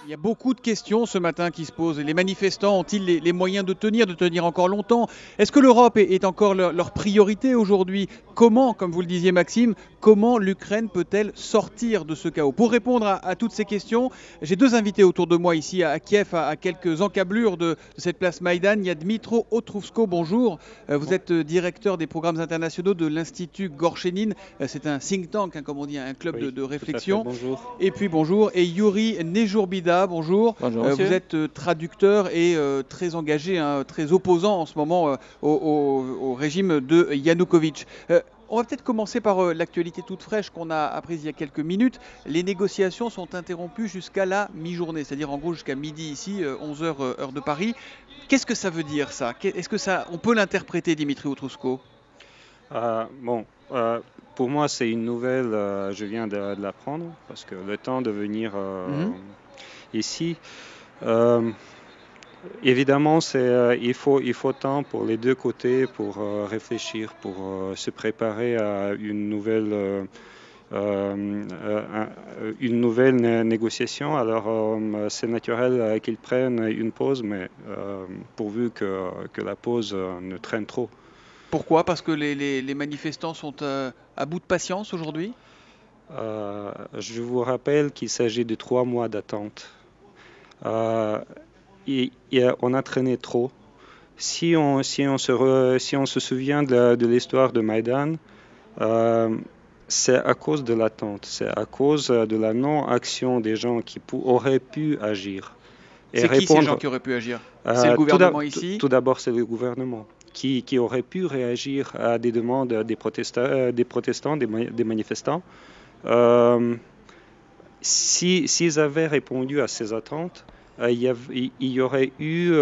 Il y a beaucoup de questions ce matin qui se posent. Les manifestants ont-ils les moyens de tenir encore longtemps? Est-ce que l'Europe est encore leur priorité aujourd'hui? Comment, comme vous le disiez Maxime, comment l'Ukraine peut-elle sortir de ce chaos? Pour répondre à toutes ces questions, j'ai deux invités autour de moi ici à Kiev, à quelques encablures de cette place Maïdan. Il y a Dmitro Otrousko, bonjour. Vous êtes directeur des programmes internationaux de l'Institut Gorchenin. C'est un think tank, hein, comme on dit, un club Oui, de tout à fait, réflexion. bonjour. Et puis bonjour, et Yuri Nejurbida, bonjour. Bonjour Vous monsieur. êtes traducteur et très engagé, hein, très opposant en ce moment au régime de Yanukovych. On va peut-être commencer par l'actualité toute fraîche qu'on a apprise il y a quelques minutes. Les négociations sont interrompues jusqu'à la mi-journée, c'est-à-dire en gros jusqu'à midi ici, 11 heures heure de Paris. Qu'est-ce que ça veut dire ça? Est-ce que ça, on peut l'interpréter, Dimitri Otrousko? Bon, pour moi, c'est une nouvelle, je viens de l'apprendre, parce que le temps de venir Mhm. ici, euh, évidemment, il faut temps pour les deux côtés pour réfléchir, pour se préparer à une nouvelle négociation. Alors, c'est naturel qu'ils prennent une pause, mais pourvu que la pause ne traîne trop. Pourquoi? Parce que les manifestants sont à bout de patience aujourd'hui? Je vous rappelle qu'il s'agit de 3 mois d'attente. Euh, on a traîné trop. Si on se souvient de l'histoire de Maïdan, euh, c'est à cause de l'attente, c'est à cause de la non-action des gens qui auraient pu agir et C'est qui ces gens répondre. qui auraient pu agir? C'est le gouvernement ici? Tout d'abord, c'est le gouvernement qui aurait pu réagir à des demandes des protestants, des manifestants. Euh, S'ils avaient répondu à ces attentes, il y aurait eu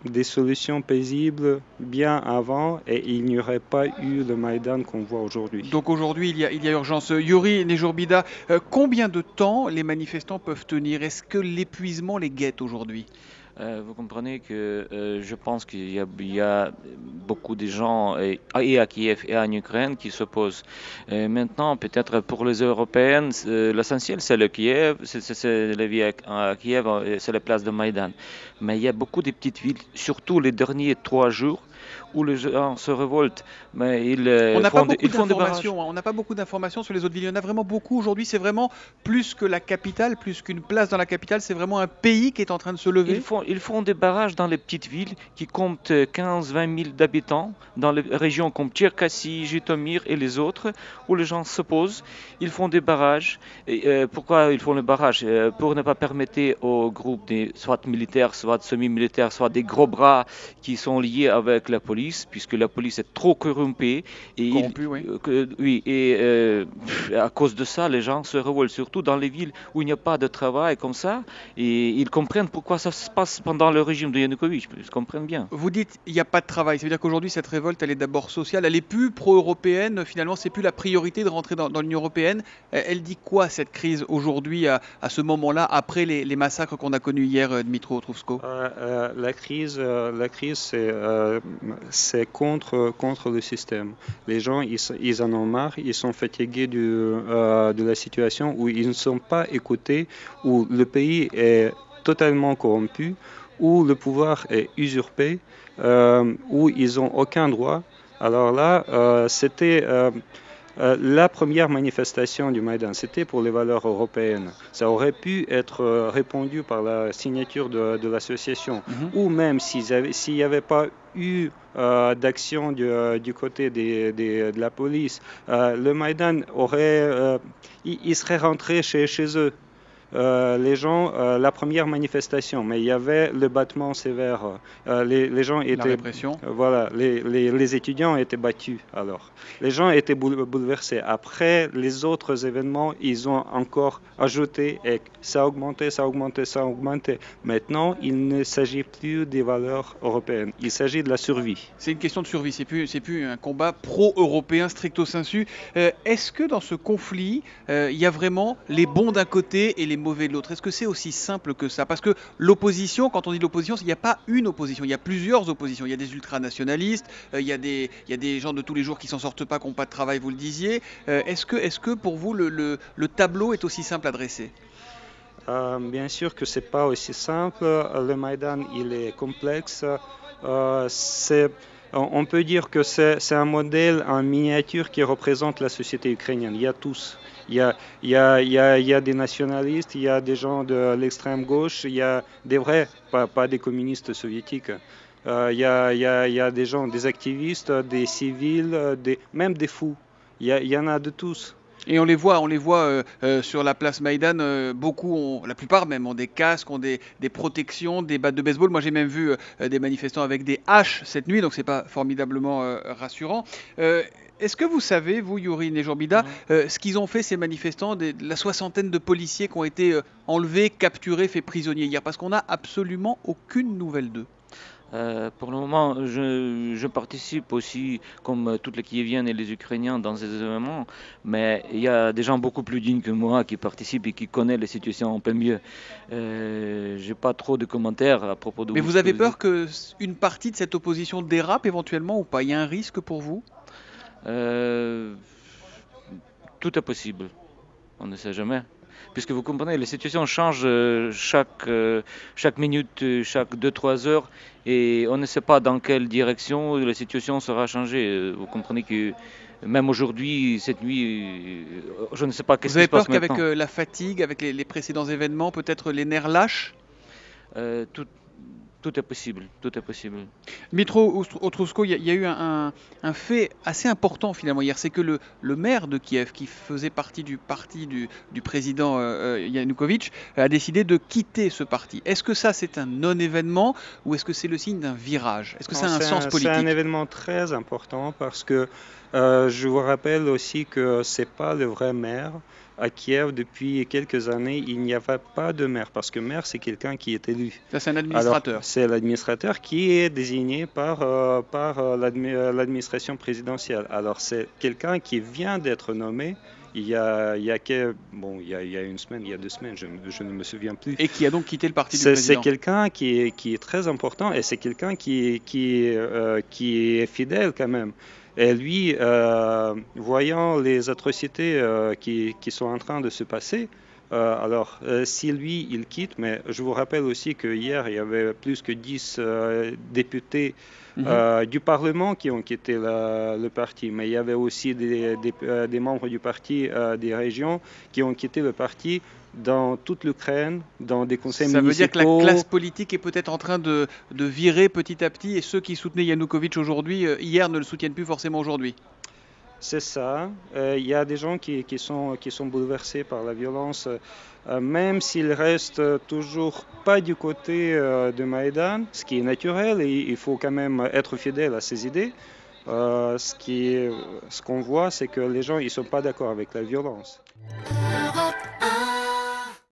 des solutions paisibles bien avant et il n'y aurait pas eu le Maïdan qu'on voit aujourd'hui. Donc aujourd'hui, il y a urgence. Yuri Nejurbida, combien de temps les manifestants peuvent tenir? Est-ce que l'épuisement les guette aujourd'hui? Vous comprenez que je pense qu'il y a beaucoup de gens et à Kiev et en Ukraine qui s'opposent. Maintenant, peut-être pour les Européennes, l'essentiel c'est le Kiev, c'est la vie à Kiev, c'est la place de Maïdan. Mais il y a beaucoup de petites villes, surtout les derniers 3 jours, où les gens se révoltent. Mais On n'a pas beaucoup ils font des barrages. d'informations, hein. On n'a pas beaucoup d'informations sur les autres villes. Il y en a vraiment beaucoup aujourd'hui. C'est vraiment plus que la capitale, plus qu'une place dans la capitale. C'est vraiment un pays qui est en train de se lever. Ils font des barrages dans les petites villes qui comptent 15-20 000 d'habitants, dans les régions comme Tcherkassy, Jitomir et les autres, où les gens s'opposent. Ils font des barrages. Pourquoi ils font les barrages? Pour ne pas permettre aux groupes, soit militaires, soit semi-militaires, soit des gros bras qui sont liés avec la police, puisque la police est trop corrompue. Corrompu, oui. Oui, à cause de ça, les gens se révoltent, surtout dans les villes où il n'y a pas de travail comme ça. Et ils comprennent pourquoi ça se passe pendant le régime de Yanukovych. Ils comprennent bien. Vous dites il n'y a pas de travail. Ça veut dire qu'aujourd'hui, cette révolte, elle est d'abord sociale. Elle est plus pro-européenne. Finalement, c'est plus la priorité de rentrer dans l'Union européenne. Elle dit quoi, cette crise, aujourd'hui, à ce moment-là, après les massacres qu'on a connus hier, Dmitro Otrousko? La crise, c'est contre le système. Les gens, ils en ont marre, ils sont fatigués de la situation où ils ne sont pas écoutés, où le pays est totalement corrompu, où le pouvoir est usurpé, où ils n'ont aucun droit. Alors là, c'était la première manifestation du Maïdan, c'était pour les valeurs européennes. Ça aurait pu être répondu par la signature de l'association, ou même s'il n'y avait pas eu d'action du côté de la police, le Maïdan il serait rentré chez eux. Les gens, la première manifestation, mais il y avait le battement sévère. Les gens La étaient, répression. voilà, les étudiants étaient battus. Alors, les gens étaient bouleversés. Après, les autres événements, ils ont encore ajouté et ça a augmenté, ça a augmenté, ça a augmenté. Maintenant, il ne s'agit plus des valeurs européennes. Il s'agit de la survie. C'est une question de survie, c'est plus un combat pro-européen stricto sensu. Est-ce que dans ce conflit, il y a vraiment les bons d'un côté et les mauvais de l'autre? Est-ce que c'est aussi simple que ça? Parce que l'opposition, quand on dit l'opposition, il n'y a pas une opposition, il y a plusieurs oppositions. Il y a des ultranationalistes, il y a des gens de tous les jours qui s'en sortent pas, qui n'ont pas de travail, vous le disiez. Est-ce que pour vous, le tableau est aussi simple à dresser? Bien sûr que c'est pas aussi simple. Le Maïdan, il est complexe. On peut dire que c'est un modèle en miniature qui représente la société ukrainienne. Il y a tous. Il y a des nationalistes, il y a des gens de l'extrême gauche, il y a des vrais, pas des communistes soviétiques. Il y a des gens, des activistes, des civils, même des fous. Il y en a de tous. Et on les voit sur la place Maïdan, beaucoup ont, la plupart même, ont des casques, ont des protections, des battes de baseball. Moi, j'ai même vu des manifestants avec des haches cette nuit, donc c'est pas formidablement rassurant. Est-ce que vous savez, vous, Yuri Nejorbida, ce qu'ils ont fait ces manifestants, la soixantaine de policiers qui ont été enlevés, capturés, faits prisonniers hier, parce qu'on n'a absolument aucune nouvelle d'eux. Pour le moment, je participe aussi, comme toutes les Kieviennes et les Ukrainiens, dans ces événements, mais il y a des gens beaucoup plus dignes que moi qui participent et qui connaissent les situations un peu mieux. J'ai pas trop de commentaires à propos de Mais vous ce que avez vous peur dites. qu'une partie de cette opposition dérape éventuellement ou pas? Il y a un risque pour vous? Euh, Tout est possible, on ne sait jamais. Puisque vous comprenez, les situations changent chaque minute, chaque 2 3 heures, et on ne sait pas dans quelle direction la situation sera changée. Vous comprenez que même aujourd'hui, cette nuit, je ne sais pas qu'est-ce Vous qui avez se passe peur qu'avec maintenant. la fatigue, avec les précédents événements, peut-être les nerfs lâchent? Euh, tout, Tout est possible, tout est possible. Dmitro Otrousko, il y a eu un fait assez important finalement hier, c'est que le maire de Kiev, qui faisait partie du parti du président Yanukovych, a décidé de quitter ce parti. Est-ce que ça c'est un non-événement ou est-ce que c'est le signe d'un virage? Est-ce que ça Non, a un sens c'est un politique? événement très important parce que je vous rappelle aussi que c'est pas le vrai maire. À Kiev, depuis quelques années, il n'y avait pas de maire parce que maire, c'est quelqu'un qui est élu. Ça c'est un Alors, administrateur. c'est l'administrateur qui est désigné par l'administration présidentielle. Alors, c'est quelqu'un qui vient d'être nommé il y a une semaine, il y a 2 semaines, je ne me souviens plus. Et qui a donc quitté le parti du C'est président. quelqu'un qui est très important et c'est quelqu'un qui est fidèle quand même. Et lui, voyant les atrocités qui sont en train de se passer, si lui, il quitte, mais je vous rappelle aussi que hier, il y avait plus que 10 députés du Parlement qui ont quitté le parti, mais il y avait aussi des membres du parti des régions qui ont quitté le parti dans toute l'Ukraine, dans des conseils Ça veut dire que la municipaux. classe politique est peut-être en train de virer petit à petit et ceux qui soutenaient Yanukovych aujourd'hui, hier, ne le soutiennent plus forcément aujourd'hui. C'est ça. Il y a des gens qui sont bouleversés par la violence, même s'ils restent toujours pas du côté de Maïdan, ce qui est naturel, et il faut quand même être fidèle à ses idées. Ce qu'on voit, c'est que les gens ils sont pas d'accord avec la violence.